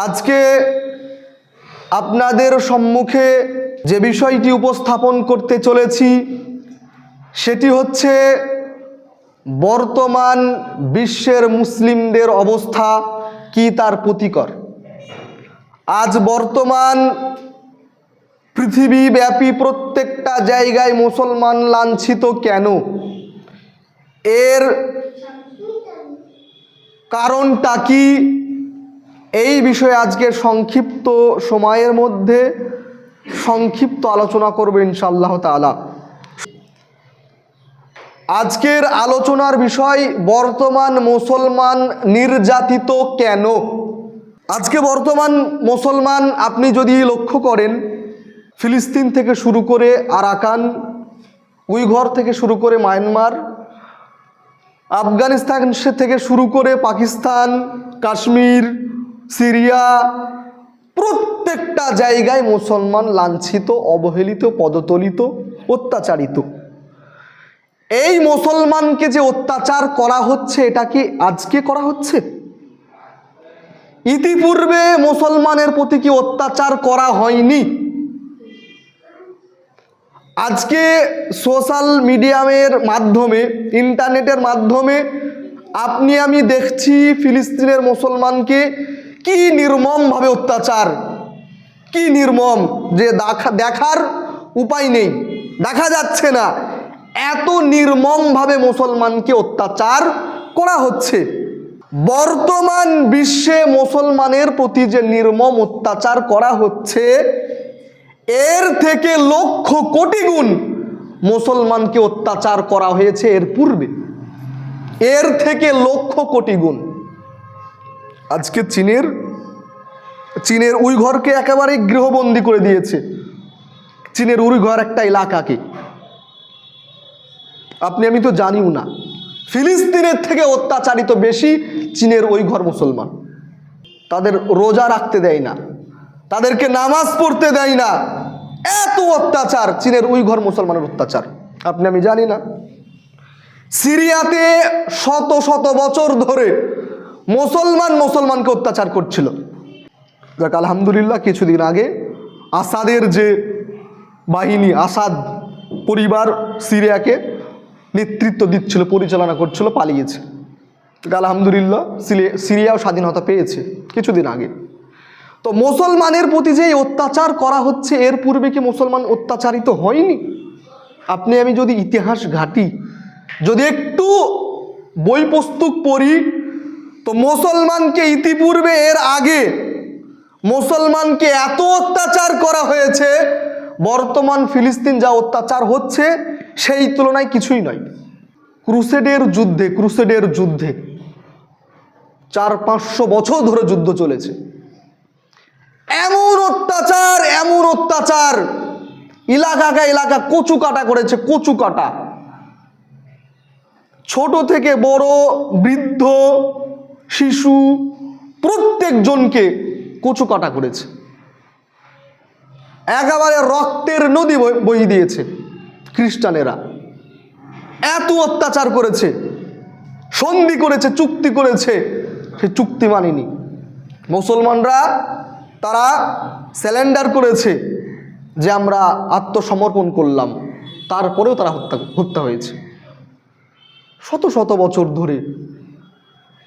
আজকে আপনাদের সম্মুখে যে বিষয়টি উপস্থাপন করতে চলেছি সেটি হচ্ছে বর্তমান বিশ্বের মুসলিমদের অবস্থা কি তার প্রতিকর। আজ বর্তমান পৃথিবীব্যাপী প্রত্যেকটা জায়গায় মুসলমান লাঞ্ছিত কেন, এর কারণটা কি, এই বিষয়ে আজকের সংক্ষিপ্ত সময়ের মধ্যে সংক্ষিপ্ত আলোচনা করব ইনশাআল্লাহ তাআলা। আজকের আলোচনার বিষয় বর্তমান মুসলমান নির্যাতিত কেন। আজকে বর্তমান মুসলমান আপনি যদি লক্ষ্য করেন, ফিলিস্তিন থেকে শুরু করে আরাকান, উইঘর থেকে শুরু করে মায়ানমার, আফগানিস্তান থেকে শুরু করে পাকিস্তান, কাশ্মীর, সিরিয়া, প্রত্যেকটা জায়গায় মুসলমান লাঞ্ছিত, অবহেলিত, পদতলিত, অত্যাচারিত। এই মুসলমানকে যে অত্যাচার করা হচ্ছে, এটা কি আজকে করা হচ্ছে? ইতিপূর্বে মুসলমানের প্রতি কি অত্যাচার করা হয়নি? আজকে সোশ্যাল মিডিয়ামের মাধ্যমে, ইন্টারনেটের মাধ্যমে আপনি আমি দেখছি ফিলিস্তিনের মুসলমানকে কি নির্মমভাবে অত্যাচার, কি নির্মম যে দেখার উপায় নেই, দেখা যাচ্ছে না, এত নির্মমভাবে মুসলমানকে অত্যাচার করা হচ্ছে। বর্তমান বিশ্বে মুসলমানের প্রতি যে নির্মম অত্যাচার করা হচ্ছে, এর থেকে লক্ষ কোটি গুণ মুসলমানকে অত্যাচার করা হয়েছে এর পূর্বে, এর থেকে লক্ষ কোটি গুণ। আজকে চীনের উইঘরকে একেবারে গৃহবন্দী করে দিয়েছে। চীনের উইঘর একটা এলাকাকে, আপনি আমি তো জানিও না, ফিলিস্তিনের থেকে অত্যাচারিত বেশি চীনের উইঘর মুসলমান। তাদের রোজা রাখতে দেয় না, তাদেরকে নামাজ পড়তে দেয় না, এত অত্যাচার চীনের উইঘর মুসলমানের অত্যাচার আপনি আমি জানি না। সিরিয়াতে শত শত বছর ধরে মুসলমানকে অত্যাচার করছিল। যাক আলহামদুলিল্লাহ, কিছুদিন আগে আসাদের যে বাহিনী, আসাদ পরিবার সিরিয়াকে নেতৃত্ব দিচ্ছিল, পরিচালনা করছিল, পালিয়েছে। আলহামদুলিল্লাহ, সিরিয়াও স্বাধীনতা পেয়েছে কিছুদিন আগে। তো মুসলমানের প্রতি যে অত্যাচার করা হচ্ছে, এর পূর্বে কি মুসলমান অত্যাচারিত হয়নি? আপনি আমি যদি ইতিহাস ঘাঁটি, যদি একটু বই পুস্তক পড়ি, তো মুসলমানকে ইতিপূর্বে, এর আগে মুসলমানকে এত অত্যাচার করা হয়েছে, বর্তমান ফিলিস্তিন যা অত্যাচার হচ্ছে সেই তুলনায় কিছুই নয়। ক্রুসেডের যুদ্ধে 400-500 বছর ধরে যুদ্ধ চলেছে। এমন অত্যাচার, এলাকা কচু কাটা করেছে, কচু কাটা। ছোট থেকে বড়, বৃদ্ধ, শিশু, প্রত্যেকজনকে কচু কাটা করেছে। একেবারে রক্তের নদী বহিয়ে দিয়েছে খ্রিস্টানেরা। এত অত্যাচার করেছে, সন্ধি করেছে, চুক্তি করেছে, সেই চুক্তি মানেনি মুসলমানরা। তারা স্যালেন্ডার করেছে যে আমরা আত্মসমর্পণ করলাম, তারপরেও তারা হত্যা হয়েছে শত শত বছর ধরে।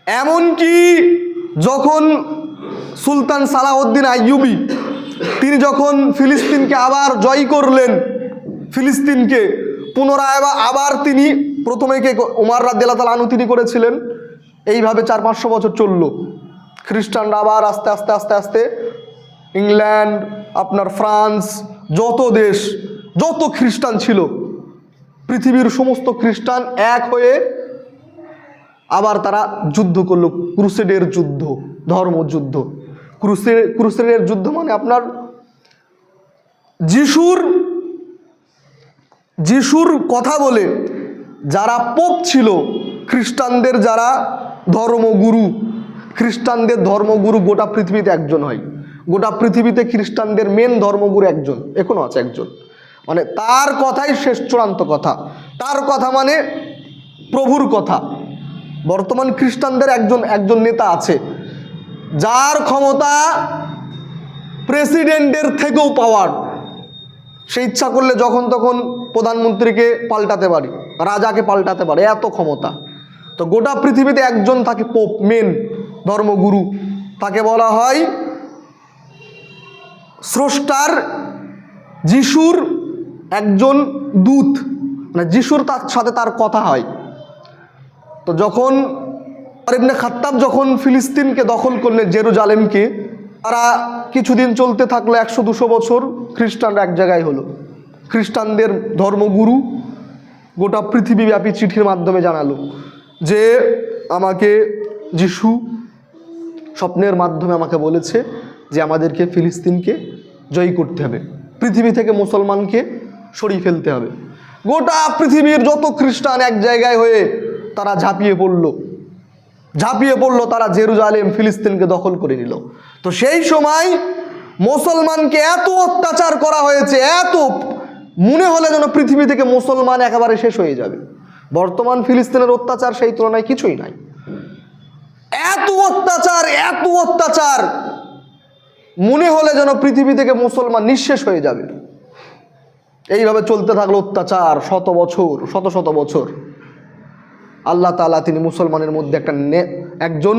এমনকি যখন সুলতান সালাউদ্দিন আইয়ুবী তিনি যখন ফিলিস্তিনকে আবার জয় করলেন, ফিলিস্তিনকে পুনরায় আবার তিনি, প্রথমে কে, উমর রাদিয়াল্লাহু তাআলা আনহু তিনি করেছিলেন। এইভাবে 400-500 বছর চলল। খ্রিস্টানরা আবার আস্তে আস্তে ইংল্যান্ড, আপনার ফ্রান্স, যত দেশ, যত খ্রিস্টান ছিল, পৃথিবীর সমস্ত খ্রিস্টান এক হয়ে আবার তারা যুদ্ধ করলো। ক্রুসেডের যুদ্ধ, ধর্মযুদ্ধ। ক্রুসেডের যুদ্ধ মানে আপনার যিশুর কথা বলে যারা পোপ ছিল, খ্রিস্টানদের যারা ধর্মগুরু, খ্রিস্টানদের ধর্মগুরু গোটা পৃথিবীতে একজন হয়। গোটা পৃথিবীতে খ্রিস্টানদের মেন ধর্মগুরু একজন, এখনো আছে একজন, মানে তার কথাই শেষ চূড়ান্ত কথা। তার কথা মানে প্রভুর কথা। বর্তমান খ্রিস্টানদের একজন নেতা আছে, যার ক্ষমতা প্রেসিডেন্টের থেকেও পাওয়ার, সে ইচ্ছা করলে যখন তখন প্রধানমন্ত্রীকে পাল্টাতে পারে, রাজাকে পাল্টাতে পারে, এত ক্ষমতা। তো গোটা পৃথিবীতে একজন থাকে পোপ, মেন ধর্মগুরু, তাকে বলা হয় স্রষ্টার যিশুর একজন দূত, মানে যিশুর তার সাথে তার কথা হয়। তো যখন ইবনে খাত্তাব যখন ফিলিস্তিনকে দখল করলেন, জেরুজালেমকে, তারা কিছুদিন চলতে থাকলো, 100-200 বছর খ্রিস্টানরা এক জায়গায় হলো। খ্রিস্টানদের ধর্মগুরু গোটা পৃথিবীব্যাপী চিঠির মাধ্যমে জানালো যে আমাকে যিশু স্বপ্নের মাধ্যমে আমাকে বলেছে যে আমাদেরকে ফিলিস্তিনকে জয়ী করতে হবে, পৃথিবী থেকে মুসলমানকে সরিয়ে ফেলতে হবে। গোটা পৃথিবীর যত খ্রিস্টান এক জায়গায় হয়ে তারা ঝাঁপিয়ে পড়লো, তারা জেরুজালেম ফিলিস্তিনকে দখল করে নিল। তো সেই সময় মুসলমানকে এত অত্যাচার করা হয়েছে, এত মনে হলে যেন পৃথিবী থেকে মুসলমান একেবারে শেষ হয়ে যাবে। বর্তমান ফিলিস্তিনের অত্যাচার সেই তুলনায় কিছুই নাই। এত অত্যাচার মনে হলে যেন পৃথিবী থেকে মুসলমান নিঃশেষ হয়ে যাবে। এইভাবে চলতে থাকলো অত্যাচার শত বছর। আল্লাহ তাআলা তিনি মুসলমানের মধ্যে একজন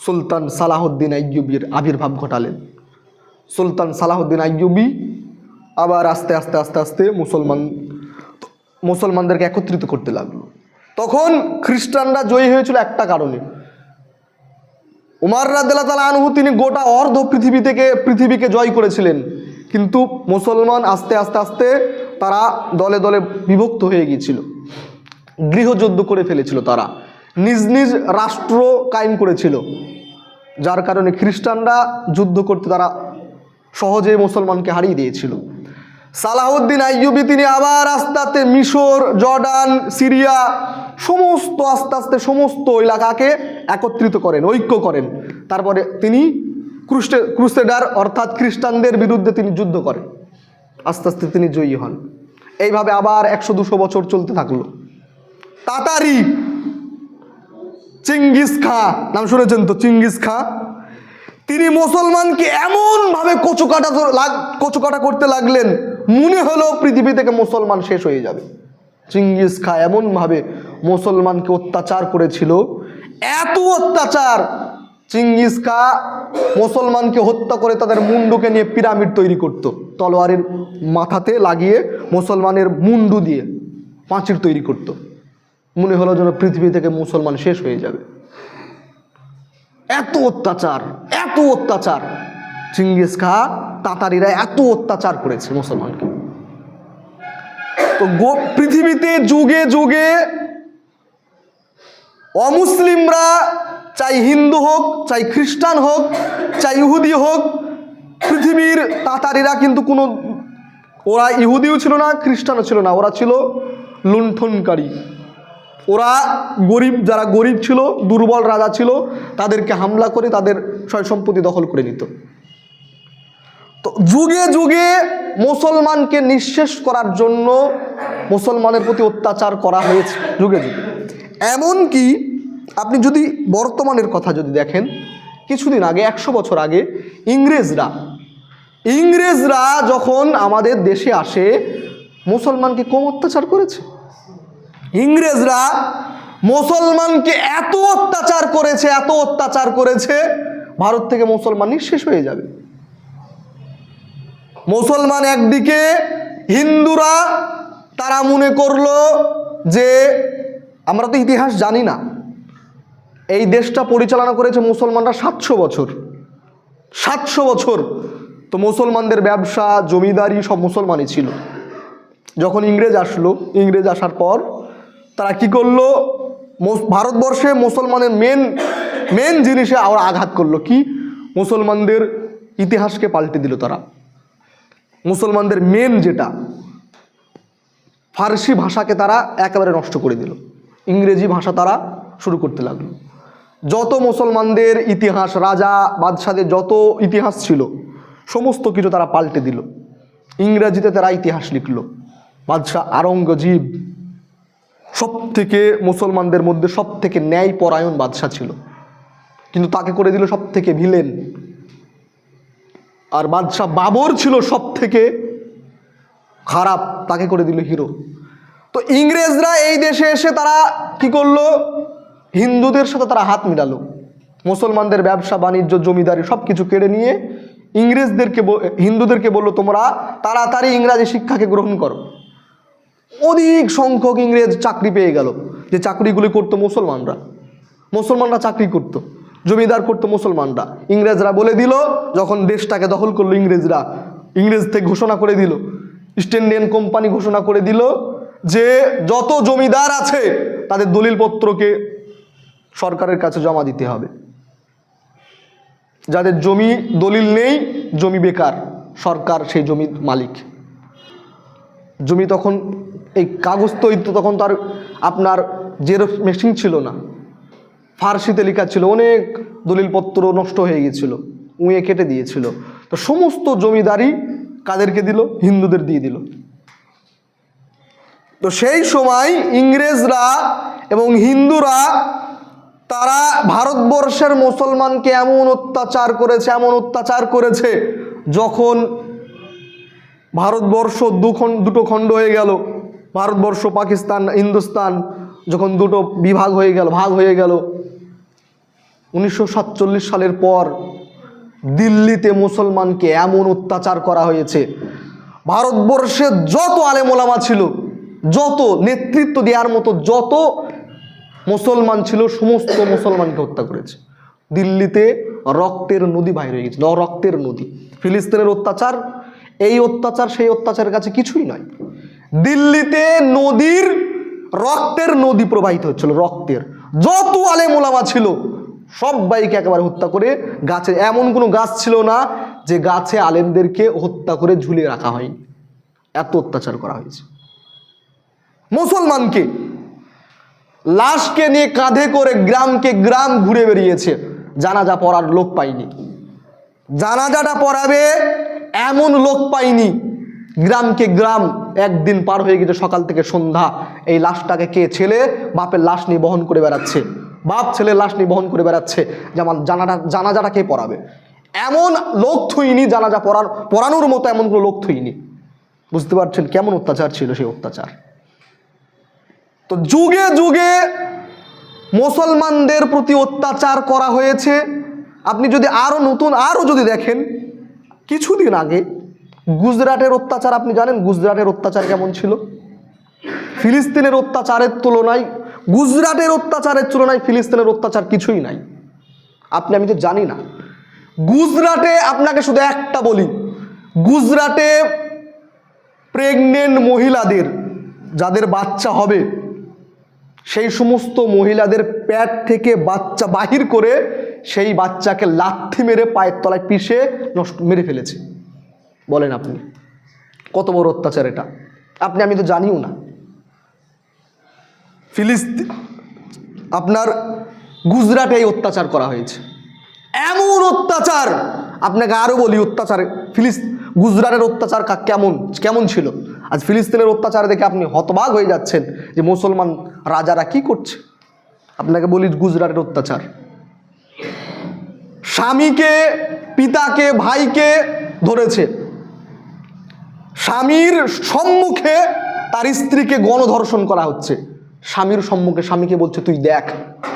সুলতান সালাহউদ্দিন আইয়ুবীর আবির্ভাব ঘটালেন। সুলতান সালাহউদ্দিন আইয়ুবী আবার আস্তে আস্তে মুসলমানদেরকে একত্রিত করতে লাগলো। তখন খ্রিস্টানরা জয়ী হয়েছিল একটা কারণে, উমর রাদিয়াল্লাহু তাআলা আনহু তিনি গোটা অর্ধ পৃথিবীকে জয় করেছিলেন, কিন্তু মুসলমান আস্তে আস্তে তারা দলে দলে বিভক্ত হয়ে গিয়েছিল, গৃহযুদ্ধ করে ফেলেছিল, তারা নিজ নিজ রাষ্ট্র কায়েম করেছিল, যার কারণে খ্রিস্টানরা যুদ্ধ করতে তারা সহজে মুসলমানকে হারিয়ে দিয়েছিল। সালাহউদ্দিন আইয়ুবী তিনি আবার আস্তে মিশর, জর্ডান, সিরিয়া আস্তে আস্তে সমস্ত এলাকাকে একত্রিত করেন, ঐক্য করেন। তারপরে তিনি ক্রুসেডার অর্থাৎ খ্রিস্টানদের বিরুদ্ধে তিনি যুদ্ধ করেন, আস্তে আস্তে তিনি জয়ী হন। এইভাবে আবার 100-200 বছর চলতে থাকলো। তাতারি চিঙ্গিস খাঁ নাম শুনেছেন তো? চিঙ্গিস খাঁ তিনি মুসলমানকে এমনভাবে কচুকাটা করতে লাগলেন, মনে হলো পৃথিবী থেকে মুসলমান শেষ হয়ে যাবে। চিঙ্গিস খাঁ এমনভাবে মুসলমানকে অত্যাচার করেছিল, এত অত্যাচার, চিঙ্গিস খাঁ মুসলমানকে হত্যা করে তাদের মুন্ডুকে নিয়ে পিরামিড তৈরি করত, তলোয়ারের মাথাতে লাগিয়ে মুসলমানের মুন্ডু দিয়ে প্রাচীর তৈরি করত, মনে হলো যেন পৃথিবী থেকে মুসলমান শেষ হয়ে যাবে। এত অত্যাচার চিঙ্গিস খাঁ, তাতারিরা এত অত্যাচার করেছে মুসলমানকে। তো পৃথিবীতে যুগে যুগে অমুসলিমরা, চাই হিন্দু হোক, চাই খ্রিস্টান হোক, চাই ইহুদি হোক, পৃথিবীর তাতারিরা কিন্তু ওরা ইহুদিও ছিল না, খ্রিস্টানও ছিল না, ওরা ছিল লুণ্ঠনকারী। ওরা যারা গরিব ছিল, দুর্বল রাজা ছিল, তাদেরকে হামলা করে তাদের সয় সম্পত্তি দখল করে নিত। তো যুগে যুগে মুসলমানকে নিঃশেষ করার জন্য মুসলমানের প্রতি অত্যাচার করা হয়েছে যুগে যুগে। এমনকি আপনি যদি বর্তমানের কথা যদি দেখেন, কিছুদিন আগে 100 বছর আগে ইংরেজরা যখন আমাদের দেশে আসে, মুসলমানকে কম অত্যাচার করেছে? ইংরেজরা মুসলমানকে এত অত্যাচার করেছে, ভারত থেকে মুসলমান নিঃশেষ হয়ে যাবে। মুসলমান একদিকে, হিন্দুরা তারা মনে করলো যে আমরা তো ইতিহাস জানি না, এই দেশটা পরিচালনা করেছে মুসলমানরা 700 বছর। তো মুসলমানদের ব্যবসা, জমিদারি সব মুসলমানই ছিল। যখন ইংরেজ আসার পর তারা কি করলো, ভারতবর্ষে মুসলমানের মেন জিনিসে ওরা আঘাত করলো। কি? মুসলমানদের ইতিহাসকে পাল্টে দিল তারা। মুসলমানদের মেন যেটা ফার্সি ভাষাকে তারা একেবারে নষ্ট করে দিল, ইংরেজি ভাষা তারা শুরু করতে লাগলো। যত মুসলমানদের ইতিহাস, রাজা বাদশাদের যত ইতিহাস ছিল, সমস্ত কিছু তারা পাল্টে দিল। ইংরেজিতে তারা ইতিহাস লিখলো। বাদশাহ আওরঙ্গজেব মুসলমানদের মধ্যে সব থেকে ন্যায়পরায়ণ বাদশাহ ছিল। কিন্তু তাকে করে দিল সব থেকে ভিলেন। আর বাদশাহ বাবর ছিল সব থেকে খারাপ, তাকে করে দিল হিরো। তো ইংরেজরা এই দেশে এসে তারা কি করলো, হিন্দুদের সাথে তারা হাত মিলালো, মুসলমানদের ব্যবসা বাণিজ্য জমিদারি সব কিছু কেড়ে নিয়ে হিন্দুদেরকে বললো তোমরা তাড়াতাড়ি ইংরাজি শিক্ষাকে গ্রহণ করো। অধিক সংখ্যক ইংরেজ চাকরি পেয়ে গেল, যে চাকরিগুলি করতো মুসলমানরা চাকরি করত, জমিদার করতো মুসলমানরা। ইংরেজরা বলে দিল, যখন দেশটাকে দখল করলো ইংরেজ থেকে ঘোষণা করে দিল, ইস্ট ইন্ডিয়ান কোম্পানি ঘোষণা করে দিল যে যত জমিদার আছে তাদের দলিলপত্রকে সরকারের কাছে জমা দিতে হবে। যাদের জমি দলিল নেই, জমি বেকার, সরকার সেই জমির মালিক। জমি তখন এই কাগজ তৈরি, তখন তার আপনার জেরক্স মেশিন ছিল না, ফার্সিতে লেখা ছিল, অনেক দলিলপত্র নষ্ট হয়ে গিয়েছিল, উঁয়ে কেটে দিয়েছিল। তো সমস্ত জমিদারি কাদেরকে দিল, হিন্দুদের দিয়ে দিল। তো সেই সময় ইংরেজরা এবং হিন্দুরা তারা ভারতবর্ষের মুসলমানকে এমন অত্যাচার করেছে, যখন ভারতবর্ষ দুটো খণ্ড হয়ে গেল, ভারতবর্ষ পাকিস্তান হিন্দুস্তান যখন দুটো ভাগ হয়ে গেল 1947 সালের পর দিল্লিতে মুসলমানকে এমন অত্যাচার করা হয়েছে, ভারতবর্ষে যত আলেম ওলামা ছিল, যত নেতৃত্ব দেওয়ার মতো যত মুসলমান ছিল, সমস্ত মুসলমানকে হত্যা করেছে। দিল্লিতে রক্তের নদী বাইরে হয়ে গেছিল, রক্তের নদী। ফিলিস্তিনের অত্যাচার, এই অত্যাচার সেই অত্যাচারের কাছে কিছুই নয়। দিল্লিতে রক্তের নদী প্রবাহিত হচ্ছিল, রক্তের। যত আলেম ওলামা ছিল সবাইকে একেবারে হত্যা করে, গাছে এমন কোনো গাছ ছিল না যে গাছে আলেমদেরকে হত্যা করে ঝুলিয়ে রাখা হয়নি, এত অত্যাচার করা হয়েছে। মুসলমানকে লাশকে নিয়ে কাঁধে করে গ্রাম ঘুরে বেরিয়েছে, জানাজা পড়ার লোক পাইনি, জানাজাটা পড়াবে এমন লোক পাইনি। গ্রামকে গ্রাম একদিন পার হয়ে গেছে, সকাল থেকে সন্ধ্যা, এই লাশটাকে কে ছেলে বাপের লাশ নিয়ে বহন করে বেড়াচ্ছে, বাপ ছেলে লাশ নিয়ে বহন করে বেড়াচ্ছে, যেমন জানাজাটা কে পড়াবে, এমন লোক থুইনি, জানাজা পড়ানোর মতো এমন কোনো লোক থুইনি। বুঝতে পারছেন কেমন অত্যাচার ছিল সেই অত্যাচার। তো যুগে যুগে মুসলমানদের প্রতি অত্যাচার করা হয়েছে। আপনি যদি আরো যদি দেখেন, কিছুদিন আগে গুজরাটের অত্যাচার, আপনি জানেন গুজরাটের অত্যাচার কেমন ছিল? ফিলিস্তিনের অত্যাচারের তুলনায় ফিলিস্তিনের অত্যাচার কিছুই নাই। আমি তো জানি না। গুজরাটে আপনাকে শুধু একটা বলি, গুজরাটে প্রেগনেন্ট মহিলাদের, যাদের বাচ্চা হবে, সেই সমস্ত মহিলাদের পেট থেকে বাচ্চা বাহির করে সেই বাচ্চাকে লাথি মেরে পায়ের তলায় পিষে মেরে ফেলেছে। বলেন আপনি কত বড় অত্যাচার এটা? আমি তো জানিও না। আপনার গুজরাটে এই অত্যাচার করা হয়েছে, এমন অত্যাচার। আপনাকে আরো বলি অত্যাচার গুজরাটের অত্যাচার কেমন ছিল। আজ ফিলিস্তিনের অত্যাচার দেখে আপনি হতবাক হয়ে যাচ্ছেন যে মুসলমান রাজারা কি করছে। আপনাকে বলি গুজরাটের অত্যাচার, স্বামীকে, পিতাকে, ভাইকে ধরেছে, স্বামীর সম্মুখে তার স্ত্রীকে গণধর্ষণ করা হচ্ছে, স্বামীর সম্মুখে স্বামীকে বলছে তুই দেখ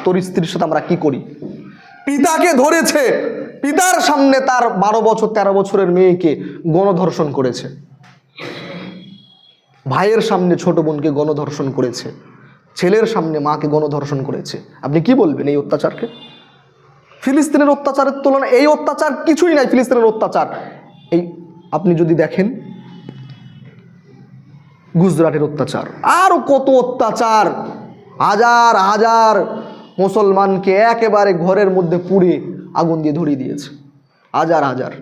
তোর স্ত্রীর সাথে আমরা কি করি। পিতাকে ধরেছে, পিতার সামনে তার 12 বছর 13 বছরের মেয়েকে গণধর্ষণ করেছে, ভাইয়ের সামনে ছোট বোনকে গণধর্ষণ করেছে, ছেলের সামনে মাকে গণধর্ষণ করেছে। আপনি কি বলবেন এই অত্যাচারকে? ফিলিস্তিনের অত্যাচারের তুলনায় এই অত্যাচার কিছুই নাই। ফিলিস্তিনের অত্যাচার আপনি যদি দেখেন, গুজরাটের অত্যাচার, আরো কত অত্যাচার, হাজার হাজার মুসলমানকে একেবারে ঘরের মধ্যে পুড়ে আগুন দিয়ে ধরিয়ে দিয়েছে, হাজার হাজার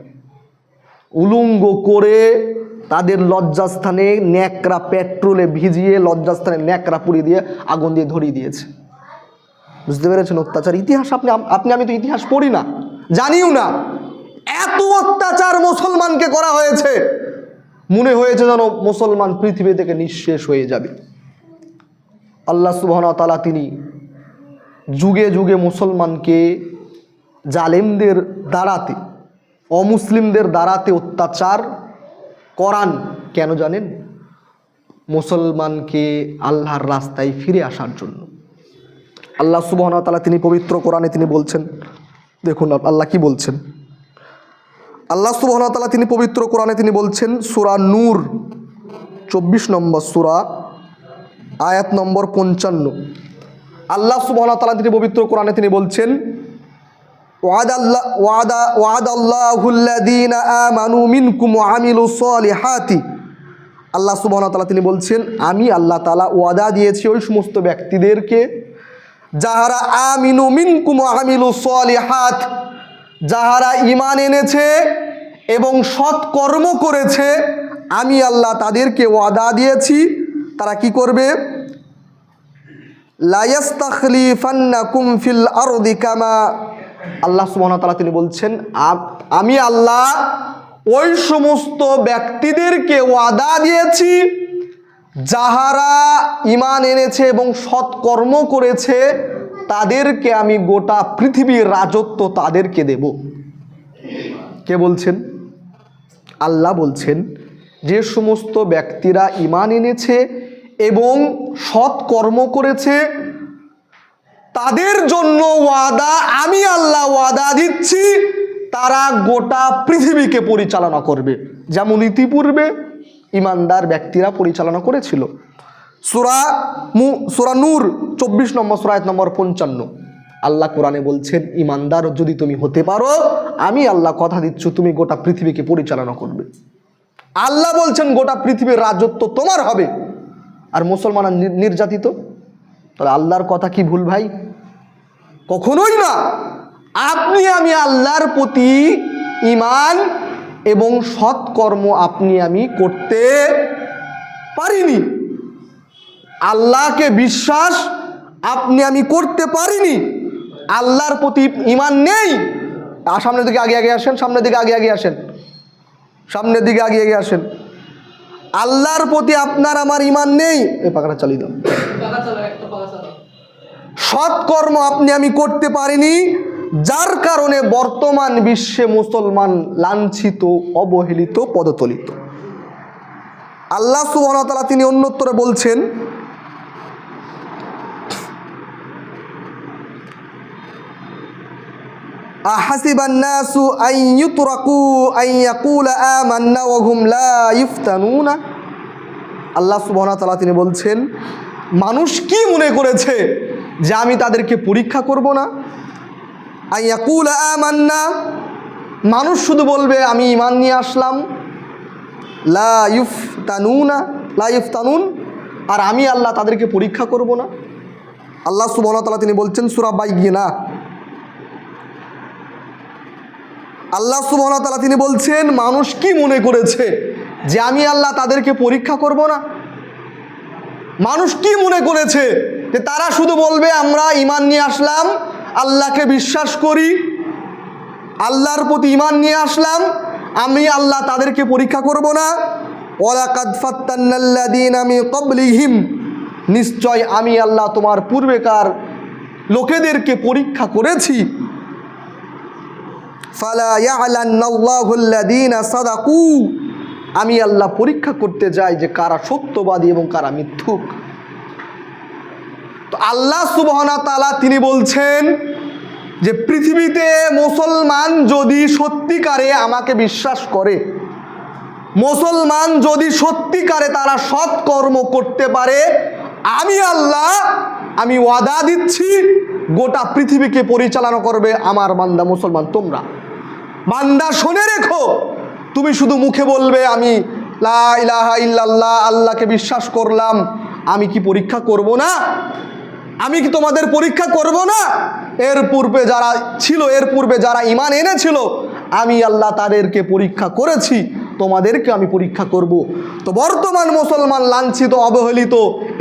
উলঙ্গ করে তাদের লজ্জাস্থানে ন্যাকড়া পেট্রোলে ভিজিয়ে লজ্জাস্থানে ন্যাকড়া পুড়িয়ে দিয়ে আগুন দিয়ে ধরিয়ে দিয়েছে। বুঝতে পেরেছেন অত্যাচার? ইতিহাস আমি তো ইতিহাস পড়ি না, জানিও না। এত অত্যাচার মুসলমানকে করা হয়েছে, মনে হয়েছে যেন মুসলমান পৃথিবী থেকে নিঃশেষ হয়ে যাবে। আল্লাহ সুবহানাহু ওয়া তাআলা তিনি যুগে যুগে মুসলমানকে জালেমদের দ্বারাতে, অমুসলিমদের দ্বারাতে অত্যাচার করান কেন জানেন? মুসলমানকে আল্লাহর রাস্তায় ফিরে আসার জন্য। আল্লাহ সুবহানাহু ওয়া তাআলা তিনি পবিত্র কোরআনে তিনি বলছেন, দেখুন আল্লাহ কি বলছেন। আল্লাহ সুবহানাহু ওয়া তাআলা তিনি পবিত্র কোরআনে তিনি বলছেন, সূরা নূর 24 নম্বর সূরা আয়াত নম্বর 55। আল্লাহ সুবহানাহু ওয়া তাআলা তিনি পবিত্র কোরআনে তিনি বলছেন, ওয়াদাল্লাহুল্লাযীনা আমানু মিনকুম ওয়া আমিলুস সলিহাতি। আল্লাহ সুবহানাহু ওয়া তাআলা তিনি বলছেন, আমি আল্লাহ তাআলা ওয়াদা দিয়েছি ওই সমস্ত ব্যক্তিদেরকে যাহারা আমিনু মিনকুম ওয়া আমিলুস সলিহাত, যাহারা ঈমান এনেছে এবং সৎ কর্ম করেছে, আমি আল্লাহ তাদেরকে ওয়াদা দিয়েছি তারা কি করবে? লা ইস্তাখলিফান্নাকুম ফিল আরদি কামা, আল্লাহ সুবহানাহু ওয়া তাআলা তিনি বলছেন, আমি আল্লাহ ওই সমস্ত ব্যক্তিদেরকে ওয়াদা দিয়েছি যাহারা ঈমান এনেছে এবং সৎকর্ম করেছে, তাদেরকে আমি গোটা পৃথিবীর রাজত্ব তাদেরকে দেব। কে বলছেন? আল্লাহ বলছেন, যে সমস্ত ব্যক্তিরা ঈমান এনেছে এবং সৎকর্ম করেছে তাদের জন্য ওয়াদা, আমি আল্লাহ ওয়াদা দিচ্ছি তারা গোটা পৃথিবীকে পরিচালনা করবে, যেমন ইতিপূর্বে ঈমানদার ব্যক্তিরা পরিচালনা করেছিল। সূরা নূর 24 নম্বর সূরা আয়াত নম্বর 55 আল্লাহ কোরআনে বলছেন, ঈমানদার যদি তুমি হতে পারো, আমি আল্লাহ কথা দিচ্ছি তুমি গোটা পৃথিবীকে পরিচালনা করবে। আল্লাহ বলছেন গোটা পৃথিবীর রাজত্ব তোমার হবে। আর মুসলমান নির্যাতিত, তাহলে আল্লাহর কথা কি ভুল ভাই? কখনোই না। আপনি আমি আল্লাহর প্রতি ঈমান এবং সৎকর্ম আপনি আমি করতে পারিনি, আল্লাহকে বিশ্বাস আপনি আমি করতে পারিনি, আল্লাহর প্রতি ঈমান নেই। সামনের দিকে আগে আগে আসেন, সামনের দিকে আগে আগে আসেন, সামনের দিকে আগে আগে আসেন। আল্লাহর প্রতি আপনার আমার ঈমান নেই, এই পাখাটা চালিয়ে দাও। সৎকর্ম আপনি আমি করতে পারিনি, যার কারণে বর্তমান বিশ্বে মুসলমান লাঞ্ছিত, অবহেলিত, পদতলিত। আল্লাহ সুবহানাহু ওয়া তাআলা তিনি অন্যত্রে বলছেন, আহাসিবান নাসু আন ইউতরাকু আন ইয়াকুলা আমান্না ওয়া হুম লা ইফতানুনা। আল্লাহ সুবহানাহু ওয়া তাআলা তিনি বলছেন, মানুষ কি মনে করেছে যে আমি তাদেরকে পরীক্ষা করব না? আন ইয়াকুলা আমান্না, মানুষ শুধু বলবে আমি ঈমান নিয়ে আসলাম, লা ইফতানুনা, লা ইফতানুন, আর আমি আল্লাহ তাদেরকে পরীক্ষা করব না। আল্লাহ সুবহানাহু ওয়া তাআলা তিনি বলছেন সূরা বাইয়িনা, আল্লাহ সুবহানাহু ওয়া তাআলা তিনি বলছেন, মানুষ কি মনে করেছে যে আমি আল্লাহ তাদেরকে পরীক্ষা করব না? মানুষ কি মনে করেছে যে তারা শুধু বলবে আমরা ঈমান নিয়ে আসলাম, আল্লাহকে বিশ্বাস করি, আল্লাহর প্রতি ঈমান নিয়ে আসলাম, আমি আল্লাহ তাদেরকে পরীক্ষা করব না? ওয়ালাকাদ ফাত্তানাল্লাযীনা মিন ক্বাবলিহিম, নিশ্চয় আমি আল্লাহ তোমার পূর্বেকার লোকেদেরকে পরীক্ষা করেছি। ফালা ইয়ালান্নাল্লাহুল্লাযীনা সাদাকু, আমি আল্লাহ পরীক্ষা করতে যাই যে কারা সত্যবাদী এবং কারা মিথ্যুক। তো আল্লাহ সুবহানাহু ওয়া তাআলা তিনি বলছেন যে পৃথিবীতে মুসলমান যদি সত্যিকারে আমাকে বিশ্বাস করে, মুসলমান যদি সত্যিকারে তারা সৎকর্ম করতে পারে, আমি আল্লাহ আমি ওয়াদা দিচ্ছি গোটা পৃথিবীকে পরিচালনা করবে আমার বান্দা মুসলমান তোমরা। বান্দা শুনে রেখো, তুমি শুধু মুখে বলবে আমি লা ইলাহা ইল্লাল্লাহ, আল্লাহকে বিশ্বাস করলাম, আমি কি পরীক্ষা করব না? আমি কি তোমাদের পরীক্ষা করব না? এর পূর্বে যারা ছিল, এর পূর্বে যারা ঈমান এনেছিল, আমি আল্লাহ তাদেরকে পরীক্ষা করেছি, তোমাদেরকে আমি পরীক্ষা করব। তো বর্তমান মুসলমান লাঞ্ছিত, অবহেলিত,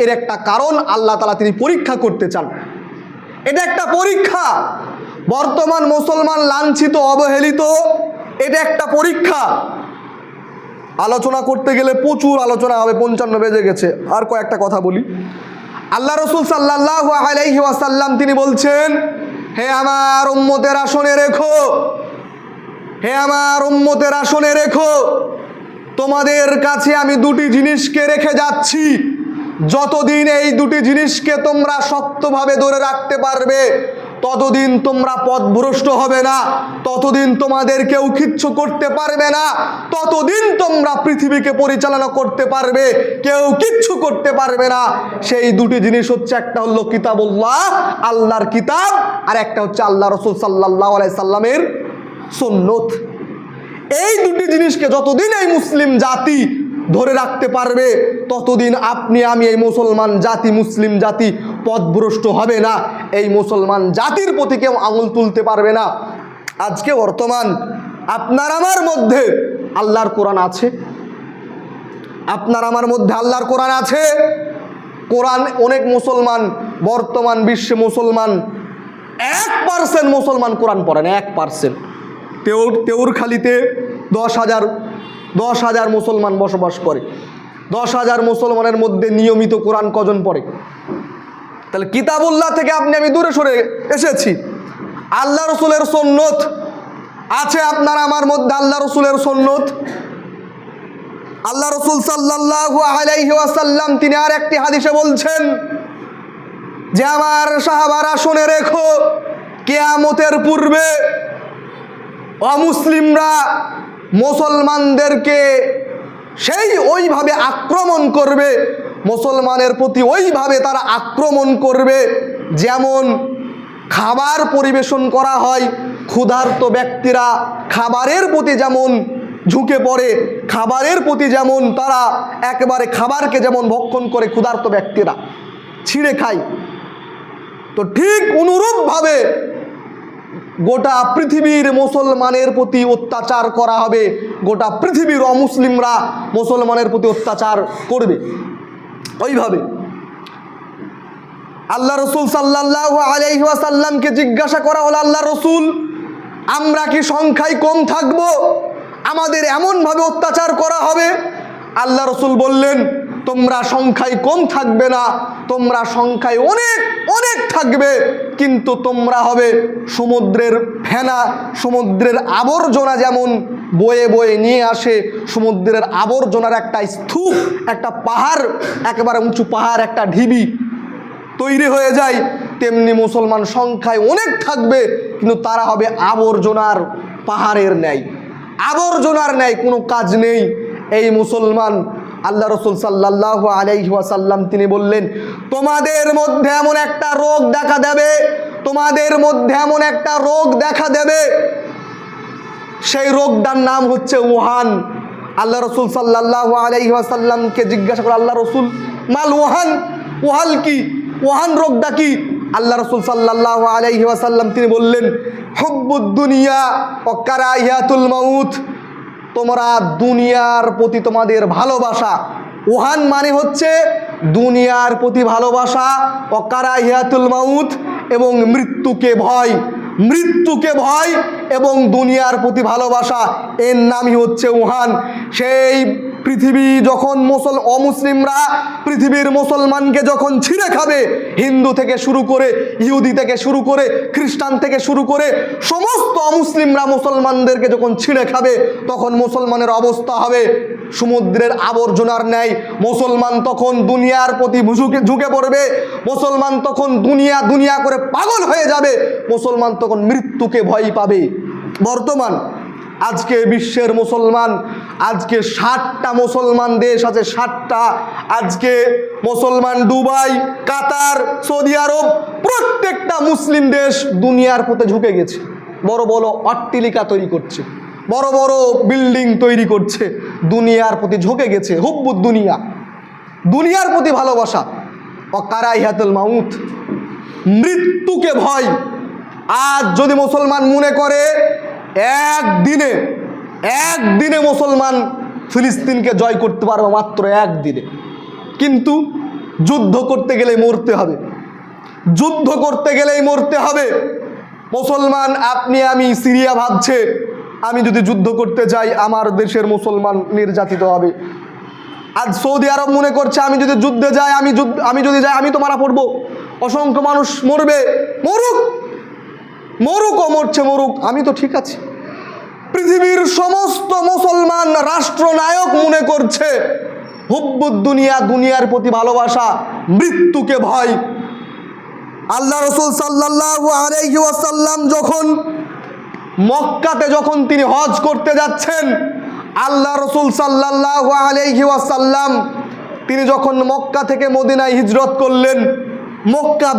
এর একটা কারণ আল্লাহ তাআলা তিনি পরীক্ষা করতে চান। এটা একটা পরীক্ষা। বর্তমান মুসলমান লাঞ্ছিত, অবহেলিত, এটা একটা পরীক্ষা। আলোচনা করতে গেলে প্রচুর আলোচনা হবে, 55 বেজে গেছে, আর কয়েকটা কথা বলি। আল্লাহ রাসূল সাল্লাল্লাহু আলাইহি ওয়াসাল্লাম তিনি বলছেন হে আমার উম্মতেরা শুনে রেখো, হে আমার উম্মতেরা শুনে রেখো, তোমাদের কাছে আমি দুটি জিনিসকে রেখে যাচ্ছি। যতদিন এই দুটি জিনিসকে তোমরা শক্তভাবে ধরে রাখতে পারবে, ততদিন তোমরা পথভ্রষ্ট হবে না, ততদিন তোমাদের কেউ কিচ্ছু করতে পারবে না, ততদিন তোমরা পৃথিবীকে পরিচালনা করতে পারবে, কেউ কিচ্ছু করতে পারবে না। সেই দুটি জিনিস হচ্ছে, একটা হলো কিতাবুল্লাহ, আল্লাহর কিতাব, আর একটা হচ্ছে আল্লাহ রাসূল সাল্লাল্লাহু আলাইহি সাল্লামের সুন্নত। এই দুটি জিনিসকে যতদিন এই মুসলিম জাতি ধরে রাখতে পারবে, ততদিন আপনি আমি এই মুসলমান জাতি, মুসলিম জাতি পথভ্রষ্ট হবে না। এই মুসলমান জাতির প্রতি কেউ আঙুল তুলতে পারবে না। আজকে বর্তমান আপনার আমার মধ্যে আল্লাহর কোরআন আছে, আপনার আমার মধ্যে আল্লাহর কোরআন আছে। কোরআন অনেক মুসলমান, বর্তমান বিশ্বে মুসলমান 1% মুসলমান কোরআন পড়েন, 1%। তেওরখালিতে 10,000 মুসলমান বসবাস করে। 10,000 মুসলমানের মধ্যে নিয়মিত কোরআন কজন পড়ে? তাহলে কিতাবুল্লাহ থেকে আপনি আমি দূরে সরে এসেছি। আল্লাহ রসুলের সুন্নত আছে আপনার আমার মধ্যে, আল্লাহ রসুলের সুন্নত। আল্লাহ রসুল সাল্লাল্লাহু আলাইহি ওয়াসাল্লাম তিনি আর একটি হাদিসে বলছেন যে, আমার সাহাবারা শুনে রেখো, কিয়ামতের পূর্বে অমুসলিমরা মুসলমানদেরকে সেই ওইভাবে আক্রমণ করবে, মুসলমানের প্রতি ওইভাবে তারা আক্রমণ করবে যেমন খাবার পরিবেশন করা হয়, ক্ষুধার্ত ব্যক্তিরা খাবারের প্রতি যেমন ঝুঁকে পড়ে, খাবারের প্রতি যেমন তারা একেবারে খাবারকে যেমন ভক্ষণ করে ক্ষুধার্ত ব্যক্তিরা ছিঁড়ে খায়, তো ঠিক অনুরূপভাবে গোটা পৃথিবীর মুসলমানের প্রতি অত্যাচার করা হবে, গোটা পৃথিবীর অমুসলিমরা মুসলমানের প্রতি অত্যাচার করবে। ওইভাবে আল্লাহ রসুল সাল্লাল্লাহু আলাইহি ওয়াসাল্লামকে জিজ্ঞাসা করা হলো, আল্লাহ রসুল, আমরা কি সংখ্যায় কম থাকব? আমাদের এমনভাবে অত্যাচার করা হবে? আল্লাহ রসুল বললেন, তোমরা সংখ্যায় কম থাকবে না, তোমরা সংখ্যায় অনেক অনেক থাকবে, কিন্তু তোমরা হবে সমুদ্রের ফেনা, সমুদ্রের আবর্জনা যেমন বয়ে বয়ে নিয়ে আসে, সমুদ্রের আবর্জনার একটা স্তূপ, একটা পাহাড়, একেবারে উঁচু পাহাড়, একটা ঢিবি তৈরি হয়ে যায়, তেমনি মুসলমান সংখ্যায় অনেক থাকবে, কিন্তু তারা হবে আবর্জনার পাহাড়ের ন্যায়, আবর্জনার ন্যায়, কোনো কাজ নেই। এই মুসলমান আল্লাহ রসুল সাল্লাল্লাহু আলাইহি ওয়াসাল্লাম তিনি বললেন, তোমাদের মধ্যে এমন একটা রোগ দেখা দেবে, তোমাদের মধ্যে এমন একটা রোগ দেখা দেবে, সেই রোগটার নাম হচ্ছে ওহান। আল্লাহ রসুল সাল্লাল্লাহু আলাইহি ওয়াসাল্লামকে জিজ্ঞাসা করে, আল্লাহ রসুল, মাল ওহান, ওহান কি, ওহান রোগটা কি? আল্লাহ রসুল সাল্লাল্লাহু আলাইহি ওয়াসাল্লাম তিনি বললেন, হুব্বুদ দুনিয়া ও কারাহিয়াতুল মাউত, তোমরা দুনিয়ার প্রতি তোমাদের ভালোবাসা, ওহান মানে হচ্ছে দুনিয়ার প্রতি ভালোবাসা, ও কারাহিয়াতুল মাউত এবং মৃত্যুকে ভয়, মৃত্যুকে ভয় এবং দুনিয়ার প্রতি ভালোবাসা, এর নামই হচ্ছে ওহান। সেই পৃথিবী যখন অমুসলিমরা পৃথিবীর মুসলমানকে যখন ছিঁড়ে খাবে, হিন্দু থেকে শুরু করে, ইহুদি থেকে শুরু করে, খ্রিস্টান থেকে শুরু করে সমস্ত অমুসলিমরা মুসলমানদেরকে যখন ছিঁড়ে খাবে, তখন মুসলমানের অবস্থা হবে সমুদ্রের আবর্জনার ন্যায়। মুসলমান তখন দুনিয়ার প্রতি ঝুঁকে পড়বে, মুসলমান তখন দুনিয়া দুনিয়া করে পাগল হয়ে যাবে, মুসলমান তখন মৃত্যুকে ভয় পাবে। বর্তমান আজকে বিশ্বের মুসলমান, আজকে 60টা মুসলমান দেশ আছে, 60টা। আজকে মুসলমান দুবাই, কাতার, সৌদি আরব, প্রত্যেকটা মুসলিম দেশ দুনিয়ার প্রতি ঝুঁকে গেছে, বড় বড় অট্টালিকা তৈরি করছে, বড় বড় বিল্ডিং তৈরি করছে, দুনিয়ার প্রতি ঝুঁকে গেছে। হুব্বুদ দুনিয়া, দুনিয়ার প্রতি ভালোবাসা, ও কারাহিয়াতুল মাউত, মৃত্যুকে ভয়। আজ যদি মুসলমান মনে করে একদিনে মুসলমান ফিলিস্তিনকে জয় করতে পারবে, মাত্র একদিনে, কিন্তু যুদ্ধ করতে গেলে মরতে হবে, যুদ্ধ করতে গেলেই মরতে হবে। মুসলমান আপনি আমি, সিরিয়া ভাবছে আমি যদি যুদ্ধ করতে যাই আমার দেশের মুসলমান নির্যাতিত হবে। আজ সৌদি আরব মনে করছে আমি যদি যুদ্ধে যাই, আমি যদি যাই আমি তো মারা পড়বো, অসংখ্য মানুষ মরবে, মরুক, মরুক, ও মরছে মরুক, আমি তো ঠিক আছি। পৃথিবীর সমস্ত মুসলমান রাষ্ট্রনায়ক মনে করছে হুব্বুদ দুনিয়া, দুনিয়ার প্রতি ভালোবাসা, মৃত্যুকে ভয়। আল্লাহ রসুল সাল্লাল্লাহু আলাইহি ওয়াসাল্লাম যখন মক্কাতে যখন তিনি হজ করতে যাচ্ছেন, আল্লাহ রসুল সাল্লাল্লাহু আলাইহি ওয়াসাল্লাম তিনি যখন মক্কা থেকে মদিনায় হিজরত করলেন, মক্কা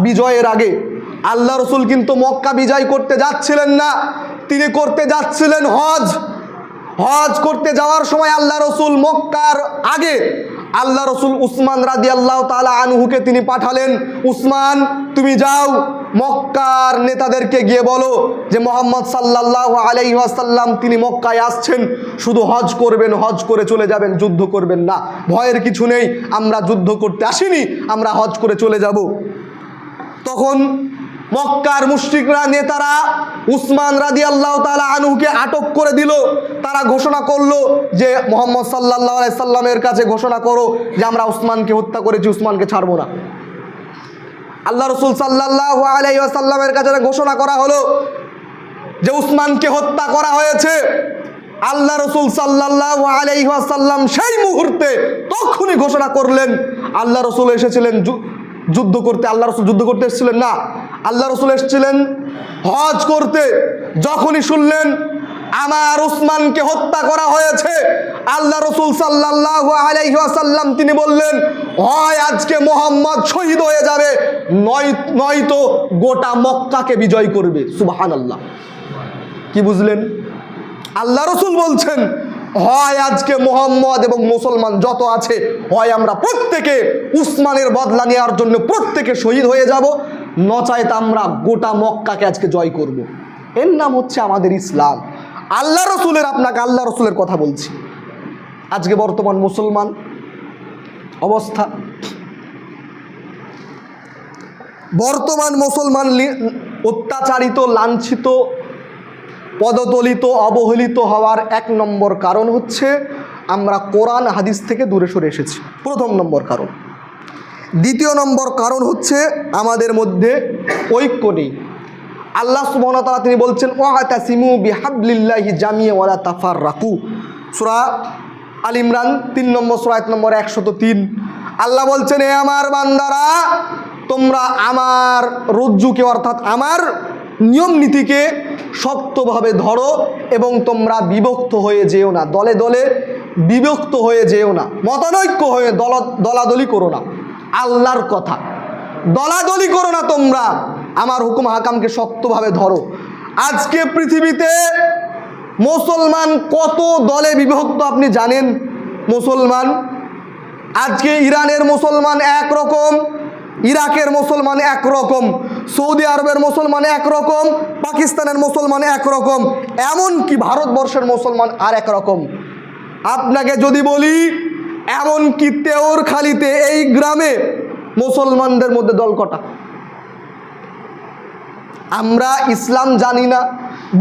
বিজয়ের আগে আল্লাহ রসুল কিন্তু মক্কা বিজয় করতে যাচ্ছিলেন না, তিনি করতে যাচ্ছিলেন হজ। হজ করতে যাওয়ার সময় আল্লাহ রসুল মক্কার আগে আল্লাহ রসুল উসমান রাদিয়াল্লাহু তাআলা আনহুকে তিনি পাঠালেন, উসমান তুমি যাও মক্কার নেতাদেরকে গিয়ে বলো যে মুহাম্মদ সাল্লাল্লাহু আলাইহি ওয়াসাল্লাম তিনি মক্কায় আসছেন, শুধু হজ করবেন, হজ করে চলে যাবেন, যুদ্ধ করবেন না, ভয়ের কিছু নেই, আমরা যুদ্ধ করতে আসিনি, আমরা হজ করে চলে যাব। তখন মক্কার মুশরিকরা নেতারা উসমান রাদিয়াল্লাহু তাআলা আনহুকে আটক করে দিল। তারা ঘোষণা করলো যে মুহাম্মদ সাল্লাল্লাহু আলাইহি সাল্লামের কাছে ঘোষণা করো যে আমরা উসমানকে হত্যা করেছি, উসমানকে ছাড়বো না। আল্লাহ রসুল সাল্লাল্লাহু আলাইহি ওয়াসাল্লামের কাছে ঘোষণা করা হলো যে উসমানকে হত্যা করা হয়েছে। আল্লাহ রসুল সাল্লাল্লাহু আলাইহি ওয়াসাল্লাম সেই মুহূর্তে তখনই ঘোষণা করলেন, আল্লাহ রসুল এসেছিলেন যুদ্ধ করতে, আল্লাহ রসুল যুদ্ধ করতে এসেছিলেন না, আল্লাহ রসুল এসেছিলেন হজ করতে। যখনই শুনলেন আমার উসমানকে হত্যা করা হয়েছে, আল্লাহ রসুল সাল্লাল্লাহু আলাইহি ওয়াসাল্লাম তিনি বললেন, হয় আজকে মুহাম্মদ শহীদ হয়ে যাবে, নয়তো গোটা মক্কাকে বিজয় করবে। সুবহানাল্লাহ। কি বুঝলেন? আল্লাহ রসুল বলছেন হয় আজকে মুহাম্মদ এবং মুসলমান যত আছে, হয় আমরা প্রত্যেকে উসমানের বদলা নেওয়ার জন্য প্রত্যেকে শহীদ হয়ে যাব, নচাইতে আমরা গোটা মক্কাকে আজকে জয় করব। এর নাম হচ্ছে আমাদের ইসলাম। আল্লাহ রসুলের, আপনাকে আল্লাহ রসুলের কথা বলছি। আজকে বর্তমান মুসলমান অবস্থা, বর্তমান মুসলমান অত্যাচারিত, লাঞ্ছিত, পদতলিত, অবহেলিত হওয়ার এক নম্বর কারণ হচ্ছে আমরা কোরআন হাদিস থেকে দূরে সরে এসেছি, প্রথম নম্বর কারণ। দ্বিতীয় নম্বর কারণ হচ্ছে আমাদের মধ্যে ঐক্য নেই। আল্লাহ সুবহানাহু ওয়া তাআলা তিনি বলছেন ওয়াতাসিমু বিহাবলিল্লাহি জামিয়া ওয়ালা তাফাররাকু, সূরা আল ইমরান 3 নম্বর সূরা আয়াত নম্বর 103। আল্লাহ বলছেন, হে আমার বান্দারা, তোমরা আমার রজ্জুকে অর্থাৎ আমার নিয়ম নীতিকে শক্তভাবে ধরো এবং তোমরা বিভক্ত হয়ে যেও না, দলে দলে বিভক্ত হয়ে যেও না, মতানৈক্য হয়ে দলাদলি করো না। আল্লাহর কথা, দলাদলি করো না, তোমরা আমার হুকুম হাকামকে শক্তভাবে ধরো। আজকে পৃথিবীতে মুসলমান কত দলে বিভক্ত আপনি জানেন? মুসলমান আজকে ইরানের মুসলমান একরকম, ইরাকের মুসলমান একরকম, সৌদি আরবের মুসলমান একরকম, পাকিস্তানের মুসলমান একরকম, এমনকি ভারতবর্ষের মুসলমান আর একরকম। আপনাকে যদি বলি এমনকি তেওরখালীতে এই গ্রামে মুসলমানদের মধ্যে দল কটা? আমরা ইসলাম জানি না,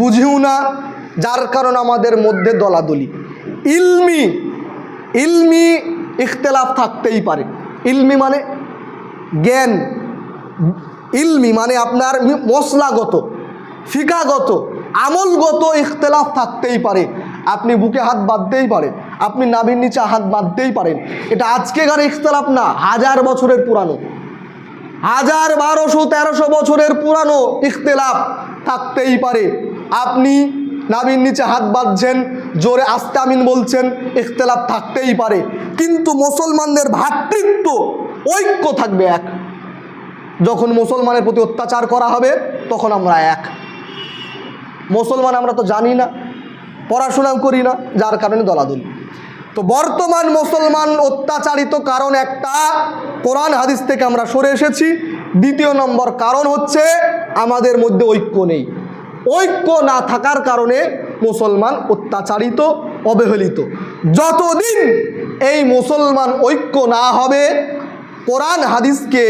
বুঝিও না, যার কারণে আমাদের মধ্যে দলাদলি। ইলমি ইখতিলাফ থাকতেই পারে। ইলমি মানে জ্ঞান, ইলমি মানে আপনার মশলাগত, ফিকাগত, আমলগত ইখতিলাফ থাকতেই পারে। আপনি বুকে হাত বাঁধতেই পারেন, আপনি নাভির নিচে হাত বাঁধতেই পারেন। এটা আজকেকার ইখতিলাফ না, 1000 বছরের পুরানো, 1200-1300 বছরের পুরানো ইখতিলাফ থাকতেই পারে। আপনি নাভির নিচে হাত বাঁধছেন, জোরে আস্তে আমিন বলছেন, ইখতিলাফ থাকতেই পারে, কিন্তু মুসলমানদের ভ্রাতৃত্ব ঐক্য থাকবে এক। যখন মুসলমানের প্রতি অত্যাচার করা হবে তখন আমরা এক। মুসলমান আমরা তো জানি না, পড়াশোনাও করি না, যার কারণে দলাদলি। তো বর্তমান মুসলমান অত্যাচারিত কারণ একটা, কোরআন হাদিস থেকে আমরা সরে এসেছি। দ্বিতীয় নম্বর কারণ হচ্ছে আমাদের মধ্যে ঐক্য নেই। ঐক্য না থাকার কারণে মুসলমান অত্যাচারিত, অবহেলিত। যতদিন এই মুসলমান ঐক্য না হবে, কোরআন হাদিসকে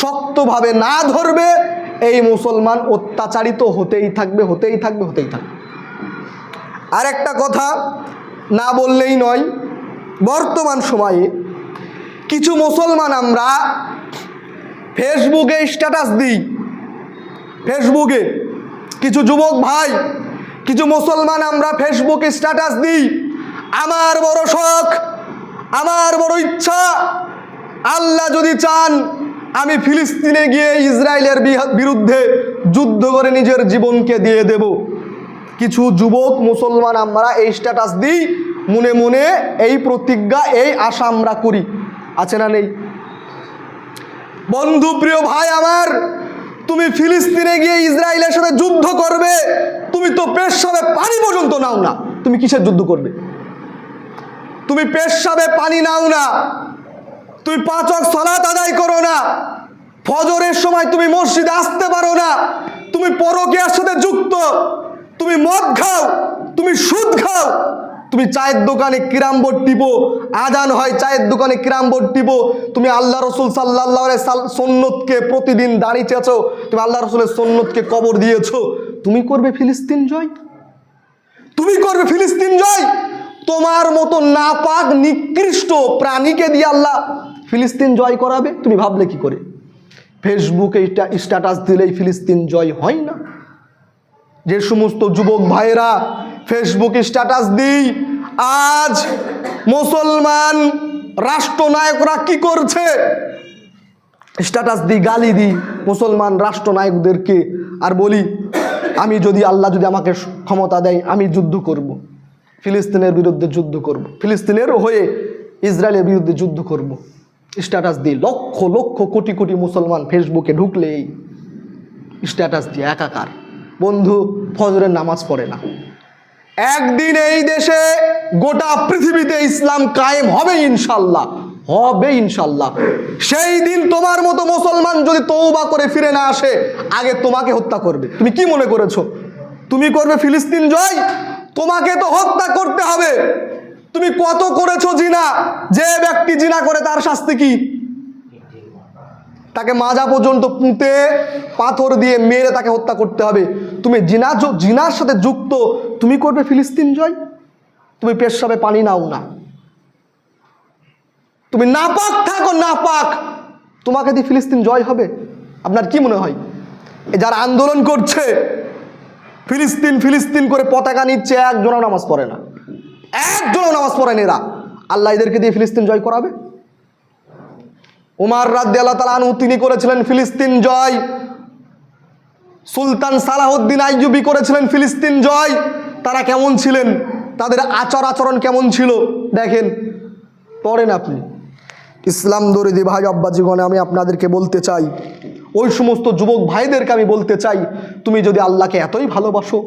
শক্তভাবে না ধরবে, এই মুসলমান অত্যাচারিত হতেই থাকবে, হতেই থাকবে, হতেই থাকবে। আর একটা কথা না বললেই নয়, বর্তমান সময়ে কিছু মুসলমান আমরা ফেসবুকে স্ট্যাটাস দিই, ফেসবুকে কিছু যুবক ভাই, কিছু মুসলমান আমরা ফেসবুকে স্ট্যাটাস দিই, আমার বড় শখ, আমার বড় ইচ্ছা, আল্লাহ যদি চান আমি ফিলিস্তিনে গিয়ে ইসরায়েলের বিরুদ্ধে যুদ্ধ করে নিজের জীবনকে দিয়ে দেব। কিছু যুবক মুসলমান আমরা এই স্ট্যাটাস দিই, মনে মনে এই প্রতিজ্ঞা, এই আশা আমরা করি, আছে না নেই? বন্ধু প্রিয় ভাই আমার, তুমি ফিলিস্তিনে গিয়ে ইসরায়েলের সাথে যুদ্ধ করবে, তুমি তো পেশাবে পানি পর্যন্ত নাও না, তুমি কিসের যুদ্ধ করবে? তুমি পেশাবে পানি নাও না, তুমি 5 ওয়াক্ত সালাত আদায় করো না, ফজরের সময় তুমি মসজিদে আসতে পারো না, তুমি পরকীয়ার সাথে যুক্ত, তুমি মদ খাও, তুমি সুদ খাও, তুমি চায়ের দোকানে কিরাম বোর্ড টিপো, আজান হয় চায়ের দোকানে কিরাম বোর্ড টিপো, তুমি আল্লাহ রসুল সাল্লাল্লাহু আলাইহি সুন্নতকে প্রতিদিন দাঁড়িয়ে চেয়েছো, তুমি আল্লাহ রসুলের সুন্নতকে কবর দিয়েছো, তুমি করবে ফিলিস্তিন জয়? তুমি করবে ফিলিস্তিন জয়? তোমার মতো নাপাক নিকৃষ্ট প্রাণীকে দিয়ে আল্লাহ ফিলিস্তিন জয় করাবে? তুমি ভাবলে কি করে? ফেসবুকে স্ট্যাটাস দিলেই ফিলিস্তিন জয় হয় না। যে সমস্ত যুবক ভাইয়েরা ফেসবুকে স্ট্যাটাস দিই, আজ মুসলমান রাষ্ট্রনায়করা কি করছে? স্ট্যাটাস দিই, গালি দিই মুসলমান রাষ্ট্রনায়কদেরকে, আর বলি আমি যদি আল্লাহ যদি আমাকে ক্ষমতা দেয় আমি যুদ্ধ করব, ফিলিস্তিনের বিরুদ্ধে যুদ্ধ করব, ফিলিস্তিনের হয়ে ইসরায়েলের বিরুদ্ধে যুদ্ধ করব। স্ট্যাটাস দিই, লক্ষ লক্ষ কোটি কোটি মুসলমান ফেসবুকে ঢুকলেই স্ট্যাটাস দিয়ে একাকার। বন্ধু ফজরের নামাজ পড়ে না। একদিন এই দেশে গোটা পৃথিবীতে ইসলাম কায়েম হবে ইনশাল্লাহ, হবে ইনশাল্লাহ। সেই দিন তোমার মতো মুসলমান যদি তওবা করে ফিরে না আসে, আগে তোমাকে হত্যা করবে। তুমি কি মনে করেছো তুমি করবে ফিলিস্তিন জয়? তোমাকে তো হত্যা করতে হবে। তুমি কত করেছো জিনা? যে ব্যক্তি জিনা করে তার শাস্তি কি? তাকে মাজা পর্যন্ত পুঁতে পাথর দিয়ে মেরে তাকে হত্যা করতে হবে। তুমি জিনার সাথে যুক্ত, তুমি করবে ফিলিস্তিন জয়? তুমি পেশাবে পানি নাও না, তুমি নাপাক থাকো নাপাক, তোমাকে দিয়ে ফিলিস্তিন জয় হবে? আপনার কি মনে হয়? যারা আন্দোলন করছে ফিলিস্তিন ফিলিস্তিন করে পতাকা নিচ্ছে, একজনও নামাজ পড়ে না, একজনও নামাজ পড়েন এরা, আল্লাহ এদেরকে দিয়ে ফিলিস্তিন জয় করাবে? উমর রাদিয়াল্লাহু তাআলা আনহু তিনি করেছিলেন ফিলিস্তিন জয়, সুলতান সালাহউদ্দিন আইয়ুবী করেছিলেন ফিলিস্তিন জয়। তারা কেমন ছিলেন? তাদের আচরণ কেমন ছিল দেখেন, পড়েন আপনি। ইসলাম দরদি ভাই আব্বাজিগণে, আমি আপনাদেরকে বলতে চাই, ওই সমস্ত যুবক ভাইদেরকে আমি বলতে চাই, তুমি যদি আল্লাহকে এতই ভালোবাসো,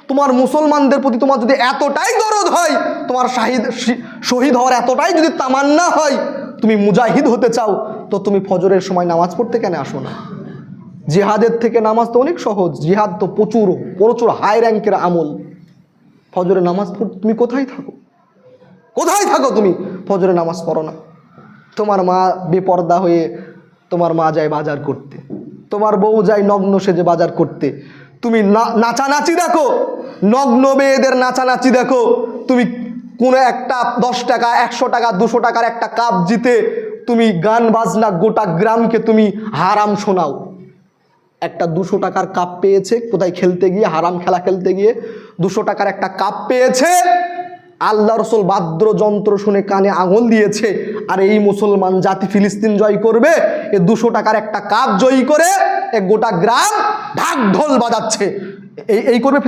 তোমার মুসলমানদের প্রতি তোমার যদি এতটাই দরদ হয়, তোমার শহীদ হওয়ার এতটাই যদি তামান্না হয়, তুমি মুজাহিদ হতে চাও, তো তুমি ফজরের সময় নামাজ পড়তে কেন আসো না? জিহাদের থেকে নামাজ তো অনেক সহজ, জিহাদ তো প্রচুর প্রচুর হাই র্যাঙ্কের আমল। ফজরে নামাজ পড়, তুমি কোথায় থাকো? কোথায় থাকো তুমি? ফজরে নামাজ পড়ো না। তোমার মা বেপর্দা হয়ে, তোমার মা যায় বাজার করতে, তোমার বউ যায় নগ্ন সেজে বাজার করতে, তুমি নাচানাচি দেখো, নগ্ন মেয়েদের নাচানাচি দেখো, তুমি কোনো একটা 10 টাকা 100 টাকা 200 টাকার একটা কাপ জিতে তুমি গান বাজনা গোটা গ্রামকে তুমি হারাম শোনাও। একটা 200 টাকার কাপ পেয়েছে কোথায় খেলতে গিয়ে, হারাম খেলা খেলতে গিয়ে 200 টাকার একটা কাপ পেয়েছে, আল্লাহ রসুল বাদ্যযন্ত্র শুনে কানে আঙুল দিয়েছে, আর এই মুসলমান জাতি ফিলিস্তিন জয় করবে, এ 200 টাকার একটা কাপ জয়ী করে এ গোটা গ্রাম ঢাক ঢোল বাজাচ্ছে, এই করবে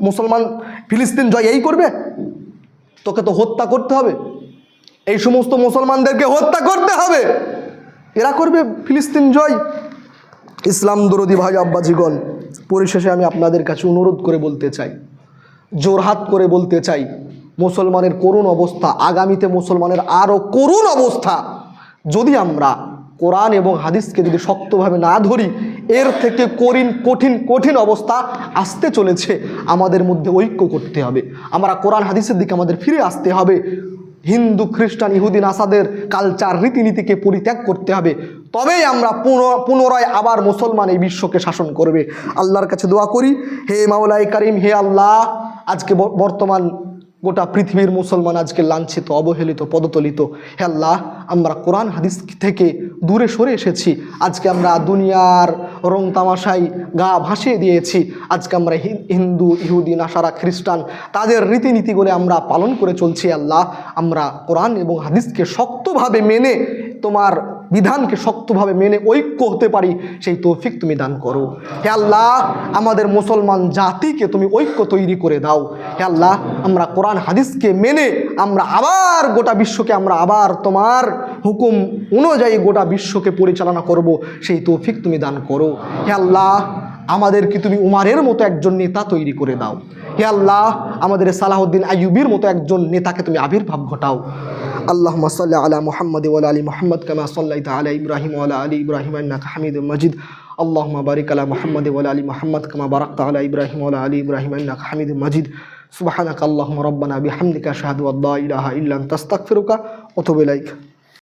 মুসলমান ফিলিস্তিন জয়? এই করবে? তোকে তো হত্যা করতে হবে, এই সমস্ত মুসলমানদেরকে হত্যা করতে হবে, এরা করবে ফিলিস্তিন জয়? ইসলাম দরদি ভাই আব্বাজিগণ, পরিশেষে আমি আপনাদের কাছে অনুরোধ করে বলতে চাই, জোরহাত করে বলতে চাই, মুসলমানের করুণ অবস্থা, আগামীতে মুসলমানের আরও করুণ অবস্থা যদি আমরা কোরআন এবং হাদিসকে যদি শক্তভাবে না ধরি, এর থেকে কঠিন কঠিন অবস্থা আসতে চলেছে। আমাদের মধ্যে ঐক্য করতে হবে, আমরা কোরআন হাদিসের দিকে আমাদের ফিরে আসতে হবে, হিন্দু খ্রিস্টান ইহুদি নাসাদের কালচার রীতিনীতিকে পরিত্যাগ করতে হবে, তবেই আমরা পুনরায় আবার মুসলমান এই বিশ্বকে শাসন করবে। আল্লাহর কাছে দোয়া করি, হে মাওলাই কারিম, হে আল্লাহ, আজকে বর্তমান গোটা পৃথিবীর মুসলমান আজকে লাঞ্ছিত, অবহেলিত, পদতলিত। হে আল্লাহ, আমরা কোরআন হাদিস থেকে দূরে সরে এসেছি। আজকে আমরা দুনিয়ার রং তামাশায় গা ভাসিয়ে দিয়েছি। আজকে আমরা হিন্দু, ইহুদি, নাসারা, খ্রিস্টান তাদের রীতিনীতিগুলো আমরা পালন করে চলছি। আল্লাহ, আমরা কোরআন এবং হাদিসকে শক্তভাবে মেনে, তোমার বিধানকে শক্তভাবে মেনে ঐক্য হতে পারি, সেই তৌফিক তুমি দান করো। হে আল্লাহ, আমাদের মুসলমান জাতিকে তুমি ঐক্য তৈরি করে দাও। হে আল্লাহ, আমরা কোরআন হাদিসকে মেনে আমরা আবার গোটা বিশ্বকে, আমরা আবার তোমার হুকুম অনুযায়ী গোটা বিশ্বকে পরিচালনা করব, সেই তৌফিক তুমি দান করো। হে আল্লাহ, আমাদেরকে তুমি উমারের মতো একজন নেতা তৈরি করে দাও। হে আল্লাহ, আমাদের সালাহউদ্দিন আইয়ুবীর মতো একজন নেতাকে তুমি আবির্ভাব ঘটাও। আল্লাহুম্মা সাল্লি আলা মুহাম্মাদ ওয়া আলা আলি মুহাম্মাদ কামা সাল্লাইতা আলা ইব্রাহিম ওয়া আলা আলি ইব্রাহিম ইন্নাকা হামিদুম মাজিদ। আল্লাহুম্মা বারিক আলা মুহাম্মাদ ওয়া আলা আলি মুহাম্মাদ কামা বারাকতা আলা ইব্রাহিম ওয়া আলা আলি ইব্রাহিম ইন্নাকা হামিদুম মাজিদ। সুবহানাকা আল্লাহুম্মা রাব্বানা বিহামদিকা আশহাদু আল্লা ইলাহা ইল্লা আনতা আস্তাগফিরুকা ওয়া আতুবু ইলাইক।